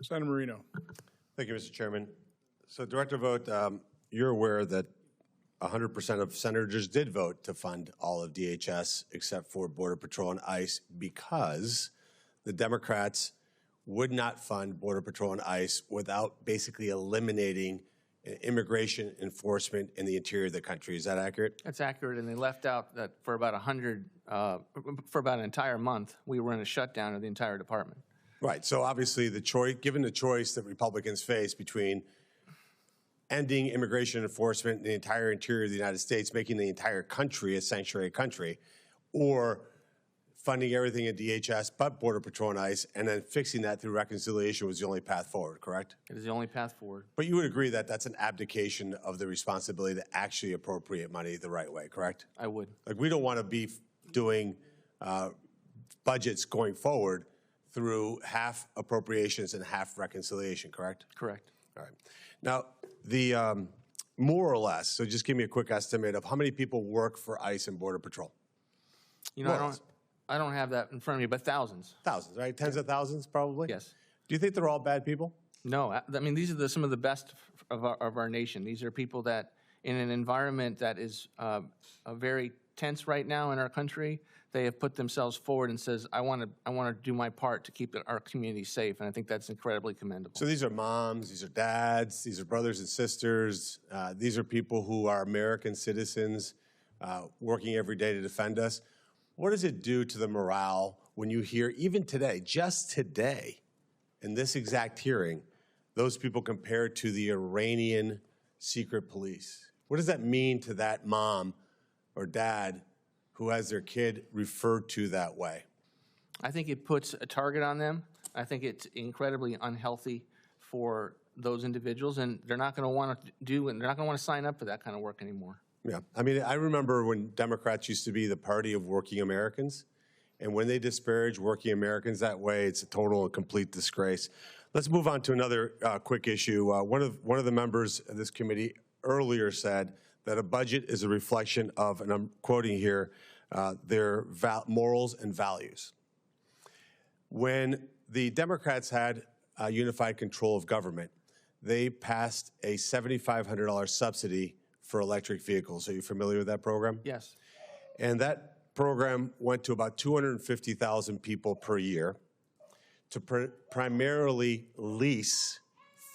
Senator Moreno. Thank you, Mr. Chairman. So, Director Vought, you're aware that 100% of senators did vote to fund all of DHS except for Border Patrol and ICE because the Democrats would not fund Border Patrol and ICE without basically eliminating immigration enforcement in the interior of the country. Is that accurate? That's accurate, and they left out that for about for about an entire month, we were in a shutdown of the entire department. Right. So obviously, given the choice that Republicans face between ending immigration enforcement in the entire interior of the United States, making the entire country a sanctuary country, or funding everything at DHS but Border Patrol and ICE, and then fixing that through reconciliation was the only path forward, correct? It is the only path forward. But you would agree that that's an abdication of the responsibility to actually appropriate money the right way, correct? I would. Like, we don't want to be doing budgets going forward through half appropriations and half reconciliation, correct? Correct. All right. Now, the more or less, so just give me a quick estimate of how many people work for ICE and Border Patrol. You know, I don't have that in front of me, but thousands. Thousands, right? Tens of thousands, probably? Yes. Do you think they're all bad people? No. I mean, these are some of the best of our nation. These are people that, in an environment that is very tense right now in our country, they have put themselves forward and says, I want to do my part to keep our community safe, and I think that's incredibly commendable. So these are moms, these are dads, these are brothers and sisters, these are people who are American citizens working every day to defend us. What does it do to the morale when you hear, even today, just today, in this exact hearing, those people compared to the Iranian secret police? What does that mean to that mom or dad who has their kid referred to that way? I think it puts a target on them. I think it's incredibly unhealthy for those individuals, and they're not going to want to they're not going to want to sign up for that kind of work anymore. Yeah. I mean, I remember when Democrats used to be the party of working Americans, and when they disparage working Americans that way, it's a total and complete disgrace. Let's move on to another quick issue. One of the members of this committee earlier said that a budget is a reflection of, and I'm quoting here, their morals and values. When the Democrats had unified control of government, they passed a $7,500 subsidy for electric vehicles. Are you familiar with that program? Yes. And that program went to about 250,000 people per year to primarily lease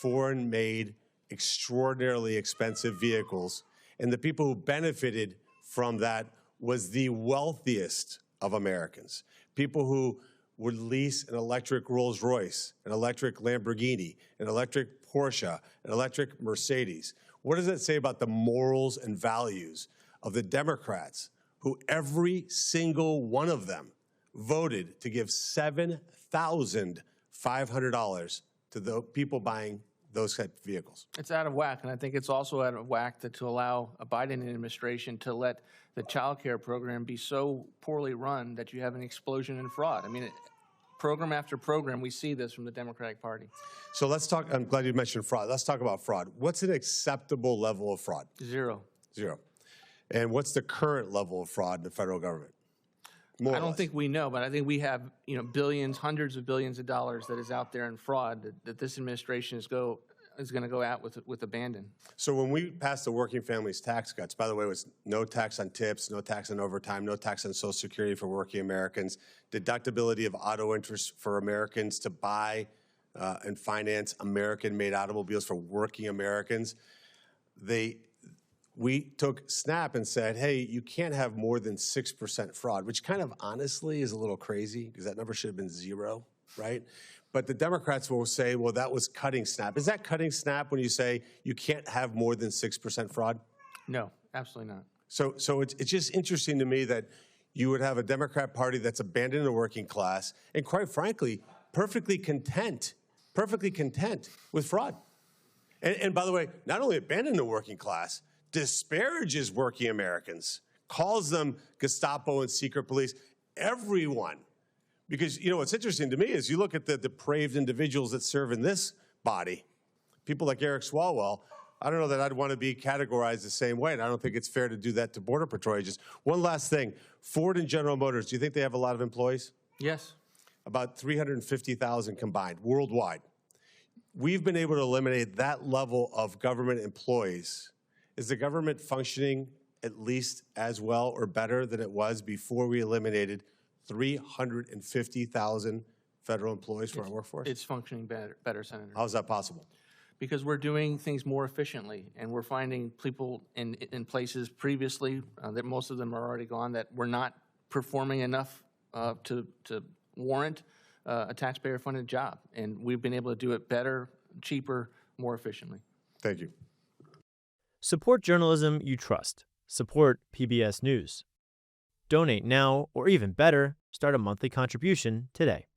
foreign-made, extraordinarily expensive vehicles. And the people who benefited from that was the wealthiest of Americans, people who would lease an electric Rolls-Royce, an electric Lamborghini, an electric Porsche, an electric Mercedes. What does that say about the morals and values of the Democrats, who every single one of them voted to give $7,500 to the people buying those type of vehicles? It's out of whack, and I think it's also out of whack to allow a Biden administration to let the child care program be so poorly run that you have an explosion in fraud. I mean, program after program, we see this from the Democratic Party. So let's talk, I'm glad you mentioned fraud. Let's talk about fraud. What's an acceptable level of fraud? Zero. Zero. And what's the current level of fraud in the federal government? I don't think we know, but I think we have, billions, hundreds of billions of dollars that is out there in fraud that this administration is going to go out with abandon. So when we passed the working families tax cuts, by the way, it was no tax on tips, no tax on overtime, no tax on Social Security for working Americans, deductibility of auto interest for Americans to buy and finance American-made automobiles for working Americans. We took SNAP and said, hey, you can't have more than 6% fraud, which kind of honestly is a little crazy because that number should have been 0, right? But the Democrats will say, well, that was cutting SNAP. Is that cutting SNAP when you say you can't have more than 6% fraud? No, absolutely not. So it's just interesting to me that you would have a Democrat Party that's abandoning the working class and, quite frankly, perfectly content with fraud. And by the way, not only abandon the working class, disparages working Americans, calls them Gestapo and secret police, everyone. Because, what's interesting to me is you look at the depraved individuals that serve in this body, people like Eric Swalwell. I don't know that I'd want to be categorized the same way, and I don't think it's fair to do that to Border Patrol agents. One last thing, Ford and General Motors, do you think they have a lot of employees? Yes. About 350,000 combined worldwide. we've been able to eliminate that level of government employees. Is the government functioning at least as well or better than it was before we eliminated 350,000 federal employees from our workforce? It's functioning better, Senator. How is that possible? Because we're doing things more efficiently, and we're finding people in places previously that most of them are already gone that were not performing enough to warrant a taxpayer-funded job. And we've been able to do it better, cheaper, more efficiently. Thank you. Support journalism you trust. Support PBS News. Donate now, or even better, start a monthly contribution today.